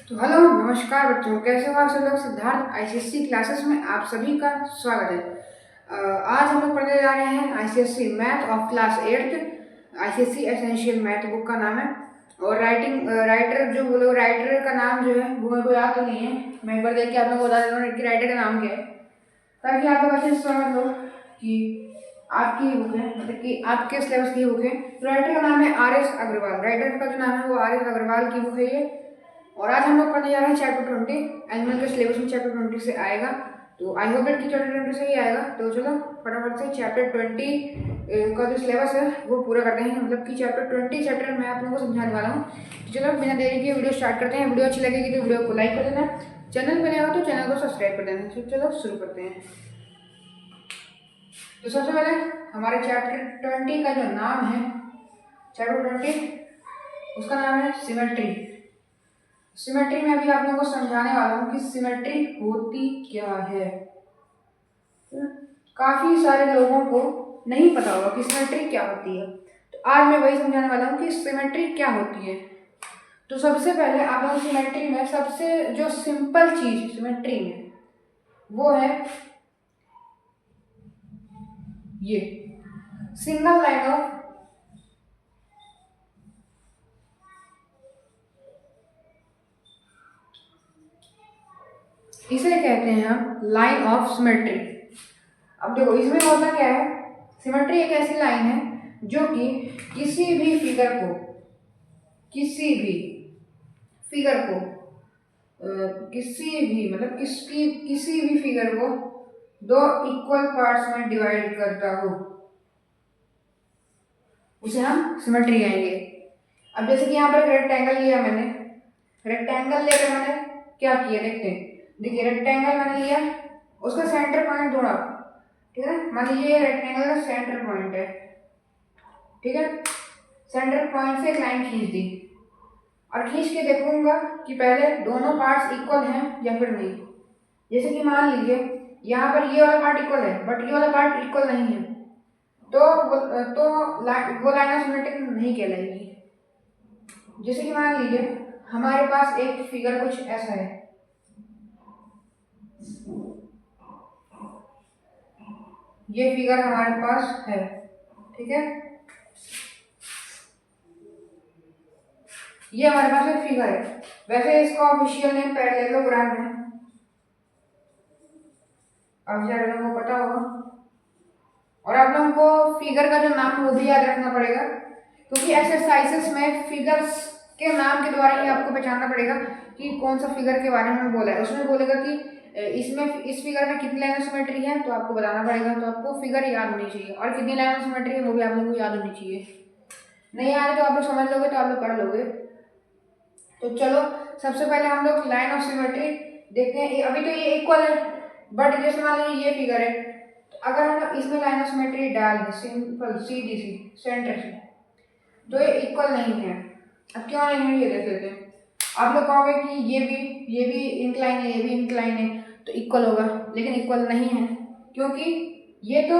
तो हेलो नमस्कार बच्चों, कैसे हो आप सब लोग। सिद्धार्थ आईसीएससी क्लासेस में आप सभी का स्वागत है। आज हम लोग पढ़ने जा रहे हैं ICSC math of class 8th। ICSC essential math book का नाम है। और राइटर जो बोलो, राइटर का नाम जो है वो मेरे को याद तो नहीं है। मैं एक बार देख के आप लोग को बता देता हूँ कि राइटर का नाम क्या है, ताकि आप लोग अच्छे से समझ लो कि आपकी बुक है, मतलब कि आपके सिलेबस की बुक है। तो राइटर का नाम है RS अग्रवाल। राइटर का जो नाम है वो RS अग्रवाल की बुक है ये। और आज हम लोग पढ़ने जा रहे हैं चैप्टर 20। एनुअल के सिलेबस में चैप्टर 20 से आएगा, तो आई होप कि चैप्टर 20 से ही आएगा। तो चलो फटाफट से चैप्टर 20 का जो सिलेबस है वो पूरा करते हैं। मतलब कि चैप्टर 20 चैप्टर मैं आप लोगों को समझाने वाला हूँ। तो चलो बिना देरी के वीडियो स्टार्ट करते हैं। वीडियो अच्छी लगेगी तो वीडियो को लाइक कर देना, चैनल पर नया हो तो चैनल को सब्सक्राइब कर देना। तो चलो शुरू करते हैं। तो सबसे पहले हमारे चैप्टर 20 का जो नाम है, चैप्टर 20 उसका नाम है सिमेट्री। सिमेट्री में अभी आप लोगों को समझाने वाला हूँ कि सिमेट्री होती क्या है। काफी सारे लोगों को नहीं पता होगा कि सिमेट्री क्या होती है, तो आज मैं वही समझाने वाला हूँ कि सिमेट्री क्या होती है। तो सबसे पहले आप लोग सिमेट्री में सबसे जो सिंपल चीज सिमेट्री में वो है ये सिंगल लाइन ऑफ इसे कहते हैं हम लाइन ऑफ सिमेट्री। अब देखो इसमें होता क्या है, सिमेट्री एक ऐसी लाइन है जो कि किसी भी फिगर को किसी भी फिगर को दो इक्वल पार्ट्स में डिवाइड करता हो, उसे हम सिमेट्री कहेंगे। अब जैसे कि यहाँ पर एक रेक्टेंगल लिया मैंने, रेक्टेंगल लेकर मैंने क्या किया देखते हैं। देखिए रेक्टेंगल मैंने लिया, उसका सेंटर पॉइंट ढूंढा, ठीक है। मान लीजिए रेक्टेंगल का सेंटर पॉइंट है, ठीक है। सेंटर पॉइंट से एक लाइन खींच दी और खींच के देखूंगा कि पहले दोनों पार्ट्स इक्वल हैं या फिर नहीं। जैसे कि मान लीजिए यहाँ पर ये वाला पार्ट इक्वल है बट ये वाला पार्ट इक्वल नहीं है, तो वो लाइन सिमेट्रिक नहीं कहलाएगी। जैसे कि मान लीजिए हमारे पास एक फिगर कुछ ऐसा है, ये फिगर हमारे पास है, ठीक है। ये हमारे पास एक फिगर है, वैसे इसका ऑफिशियल नेम पैरेललोग्राम है, अब शायद लोगों को पता होगा। और आप लोगों को फिगर का जो नाम है वो भी याद रखना पड़ेगा, क्योंकि एक्सरसाइजेस में फिगर्स के नाम के द्वारा ही आपको पहचानना पड़ेगा कि कौन सा फिगर के बारे में बोला है। उसमें बोलेगा कि इसमें इस फिगर में कितनी लाइन ऑफ सिमेट्री है, तो आपको बताना पड़ेगा। तो आपको फिगर याद होनी चाहिए और कितनी लाइन ऑफ सिमेट्री है वो भी आप लोगों को याद होनी चाहिए। नहीं आए तो आप लोग समझ लोगे तो आप लोग कर लोगे। तो चलो सबसे पहले हम लोग लाइन ऑफ सिमेट्री देखते हैं। अभी तो ये इक्वल है, बट जैसे मान लीजिए ये फिगर है, तो अगर हम लोग इसमें लाइन ऑफ सिमेट्री डाल दें सिंपल सीधी सी सेंटर से, तो ये इक्वल नहीं है। अब क्यों नहीं है ये देख लेते हैं। आप लोग कहोगे कि ये भी इंक्लाइन है, ये भी इंक्लाइन है, तो इक्वल होगा, लेकिन इक्वल नहीं है, क्योंकि ये तो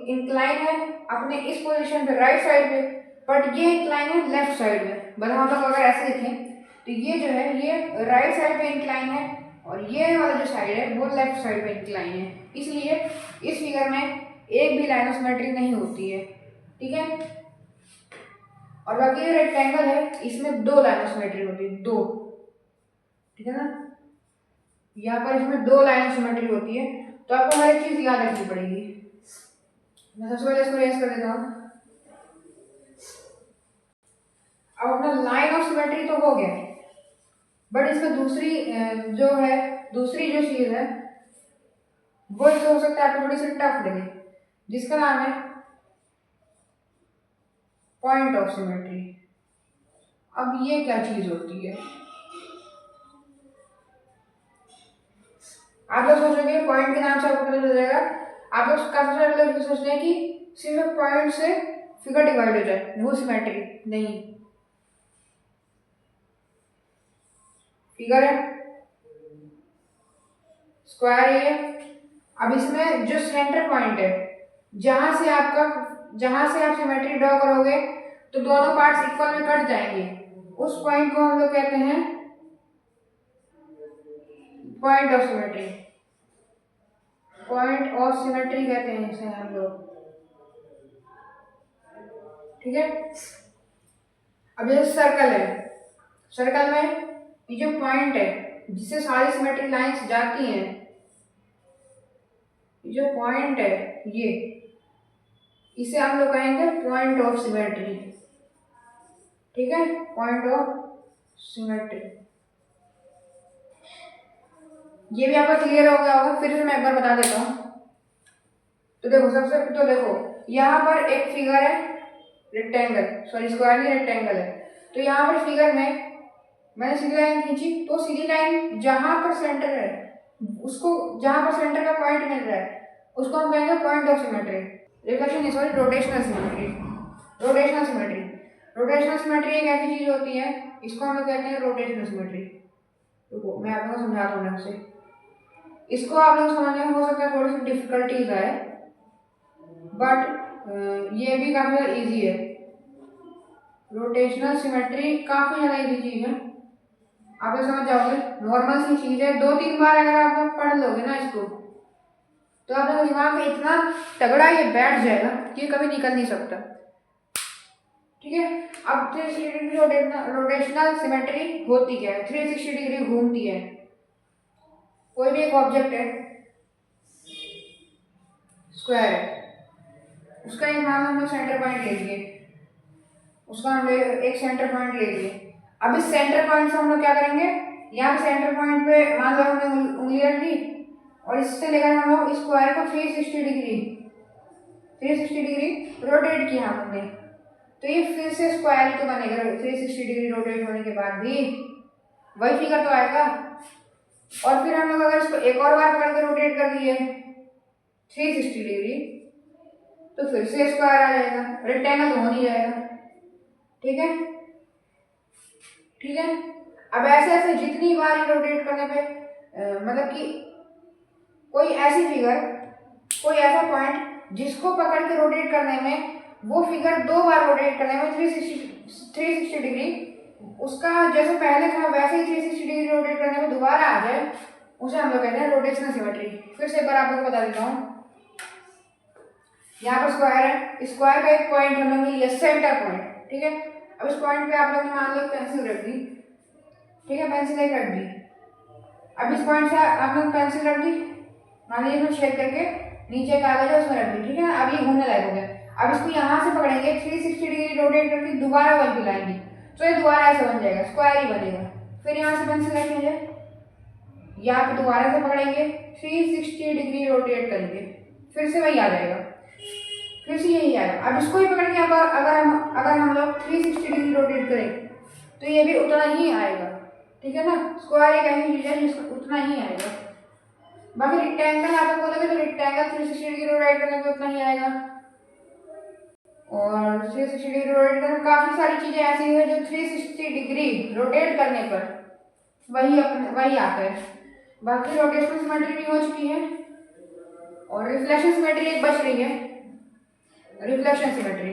इंक्लाइन है अपने इस पोजीशन पे राइट साइड पे, बट ये इंक्लाइन है लेफ्ट साइड में। मतलब हम लोग अगर ऐसे देखें तो ये जो है ये राइट साइड पे इंक्लाइन है और ये वाला जो साइड है वो लेफ्ट साइड पे इंक्लाइन है, इसलिए इस फिगर में एक भी लाइन ऑफ सिमेट्री नहीं होती है, ठीक है। और बाकी रेक्टेंगल है, इसमें दो लाइन ऑफ सिमेट्री होती है, दो, ठीक है ना। यहाँ पर इसमें दो लाइन ऑफ सिमेट्री होती है, तो आपको हर एक चीज याद रखनी पड़ेगी। मैं सबसे पहले इसको रेस कर देता हूँ। अब अपना लाइन ऑफ सिमेट्री तो हो गया, बट इसमें दूसरी जो चीज है वो इससे हो सकता है आपको थोड़ी सी टफ लगे, जिसका नाम है पॉइंट ऑफ सिमेट्री। अब ये क्या चीज होती है, आप लोग सोचोगे पॉइंट के नाम से आपको पता चल जाएगा। आप लोग काफी सारे लोग सोचते हैं कि सिर्फ पॉइंट से फिगर डिवाइड हो जाए, वो सिमेट्री नहीं। फिगर है, स्क्वायर है ये। अब इसमें जो सेंटर पॉइंट है, जहां से आप सिमेट्री ड्रॉ करोगे तो दोनों पार्ट्स इक्वल में कट जाएंगे, उस पॉइंट को हम लोग कहते हैं point of symmetry, point of symmetry कहते हैं इसे हम लोग, ठीक है। अब जैसे सर्कल है, सर्कल में ये जो पॉइंट है जिससे सारी सिमेट्रिक लाइंस जाती हैं, जो पॉइंट है ये, इसे हम लोग कहेंगे पॉइंट ऑफ सिमेट्री, ठीक है, पॉइंट ऑफ सिमेट्री। ये भी आपका क्लियर हो गया होगा, फिर से मैं एक बार बता देता हूँ। तो देखो सबसे तो देखो यहाँ पर एक फिगर है रेक्टेंगल, सॉरी स्क्वायर नहीं रेक्टेंगल है। तो यहाँ पर फिगर में मैंने सीधी लाइन खींची, तो सीधी लाइन जहां पर सेंटर है उसको, जहां पर सेंटर का पॉइंट मिल रहा है उसको हम कहेंगे point of symmetry. Reflection sorry rotational symmetry, rotational symmetry, rotational symmetry एक ऐसी चीज होती है, इसको हम लोग कहते हैं रोटेशनल सिमेट्री। देखो मैं आप लोगों को समझाता हूँ आपसे, इसको आप लोग समझने में हो सकता है थोड़ी सी डिफिकल्टीज आए, बट ये भी काफी ज़्यादा ईजी है। रोटेशनल सिमेट्री काफी ज़्यादा ईजी चीज है, आप लोग समझ जाओगे, नॉर्मल सी चीज है। 2-3 बार अगर आप लोग पढ़ लोगे ना इसको, तो आप लोग दिमाग में इतना तगड़ा ये बैठ जाएगा कि ये कभी निकल नहीं सकता, ठीक है। अब 360 डिग्री रोटेशनल सिमेट्री होती क्या है? 360 डिग्री घूमती है। कोई भी एक ऑब्जेक्ट है, स्क्वायर है, उसका एक मान हम लोग सेंटर पॉइंट ले लिए, उसका हम एक सेंटर पॉइंट ले लिए। अब इस सेंटर पॉइंट से हम लोग क्या करेंगे, यहाँ पे सेंटर पॉइंट पे मान लो हमने उंगली रख दी और इससे लेकर हम लोग स्क्वायर को 360 डिग्री रोटेट किया हमने, तो ये फिर से स्क्वायर ही तो बनेगा। 360 डिग्री रोटेट होने के बाद भी वही फिगर तो आएगा। और फिर हम लोग अगर इसको एक और बार पकड़ के रोटेट कर दिए 360 डिग्री, तो फिर से स्क्वायर आ जाएगा, रेक्टेंगल तो हो नहीं जाएगा, ठीक है, ठीक है। अब ऐसे ऐसे जितनी बार ये रोटेट करने पे मतलब कि कोई ऐसी फिगर, कोई ऐसा पॉइंट जिसको पकड़ के रोटेट करने में, वो फिगर 2 बार रोटेट करने में 360 डिग्री, उसका जैसे पहले था वैसे ही 360 डिग्री रोटेट करने में दोबारा आ जाए, उसे हम लोग कहते हैं रोटेशनल सिमेट्री। फिर से एक बार आप लोगों को बता देता हूँ, यहाँ पर स्क्वायर है, स्क्वायर का एक पॉइंट हम लोग लिया सेंटर पॉइंट, ठीक है। अब इस पॉइंट पे आप लोग ने मान लो पेंसिल रख दी, ठीक है, पेंसिल एक रख दी। अब इस पॉइंट से आप लोग पेंसिल रख दी, मान लीजिए इसमें छेद करके नीचे कागज है उसमें रख दी, ठीक है ना। अब ये घूमने लायक हो गया। अब इसको यहाँ से पकड़ेंगे, 360 डिग्री रोटेट करके दोबारा वहीं पे लाएंगे, तो ये दोबारा ऐसे बन जाएगा, स्क्वायर ही बनेगा। फिर यहाँ से पेंसिल रखेंगे, यहाँ पे दोबारा से पकड़ेंगे, 360 डिग्री रोटेट करेंगे, फिर से वही आ जाएगा, फिर से यही आएगा। अब इसको ही पकड़ के अगर हम लोग 360 डिग्री रोटेट करें तो ये भी उतना ही आएगा, ठीक है ना। स्क्वायर एक ऐसी चीज है जिसको उतना ही आएगा। बाकी रेक्टेंगल आप बोलोगे तो रेक्टेंगल 360 डिग्री रोटेट करने पे उतना ही आएगा, और 360 डिग्री रोटेट करने काफी सारी चीजें ऐसी है जो 360 डिग्री रोटेट करने पर वही आता है। बाकी रोटेशनल सिमेट्री भी हो चुकी है, और रिफ्लेक्शन सिमेट्री एक बच रही है। रिफ्लेक्शन सिमेट्री,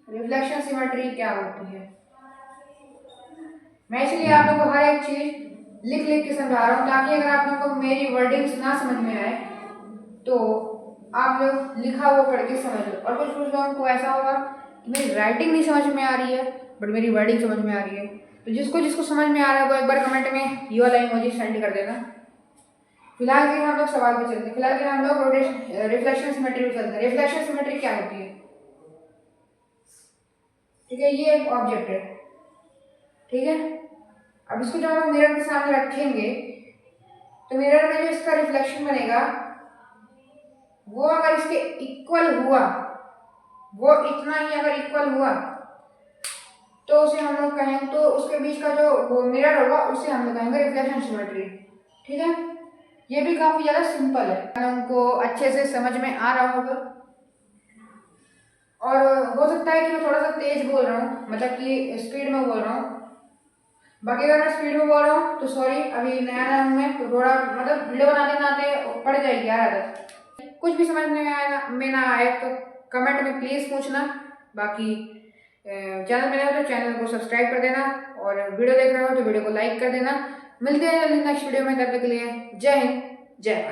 रिफ्लेक्शन सिमेट्री क्या होती है, मैं इसलिए आप लोगों को हर एक चीज लिख लिख के समझा रहा हूँ, ताकि अगर आप लोगों को मेरी वर्डिंग्स ना समझ में आए तो आप लोग लिखा हुआ पढ़ के समझ लो। और कुछ लोगों को ऐसा होगा कि मेरी राइटिंग नहीं समझ में आ रही है बट मेरी वर्डिंग समझ में आ रही है, तो जिसको जिसको समझ में आ रहा है वो एक बार कमेंट में ये वाला इमोजी सेंड कर देना। फिलहाल के हम लोग सवाल पे चलते हैं, फिलहाल के हम लोग रिफ्लेक्शन सिमेट्री पे चलते हैं। रिफ्लेक्शन सिमेट्री क्या होती है, ठीक है, ये एक ऑब्जेक्ट है, ठीक है। अब इसको जब हम मिरर के सामने रखेंगे तो मिरर में जो इसका रिफ्लेक्शन बनेगा वो अगर इसके इक्वल हुआ, वो इतना ही अगर इक्वल हुआ तो उसे हम लोग कहेंगे, तो उसके बीच का जो वो मिरर होगा उसे हम लोग कहेंगे रिफ्लेक्शन सिमेट्री, ठीक है। ये भी काफी ज्यादा सिंपल है, उनको अच्छे से समझ में आ रहा होगा। और हो सकता है कि मैं थोड़ा सा तेज बोल रहा हूँ, मतलब कि स्पीड में बोल रहा हूँ। बाकी अगर मैं स्पीड में बोल रहा हूँ तो सॉरी, अभी नया नया हूँ मैं, तो थोड़ा मतलब वीडियो बनाते बनाते पड़ जाएगी यार आदत। कुछ भी समझ में ना आए तो कमेंट में प्लीज़ पूछना। बाकी चैनल पे नए हो तो चैनल को सब्सक्राइब कर देना, और वीडियो देख रहे हो तो वीडियो को लाइक कर देना। मिलते हैं जल्दी नेक्स्ट वीडियो में, तब तक के लिए जय हिंद जय भारत।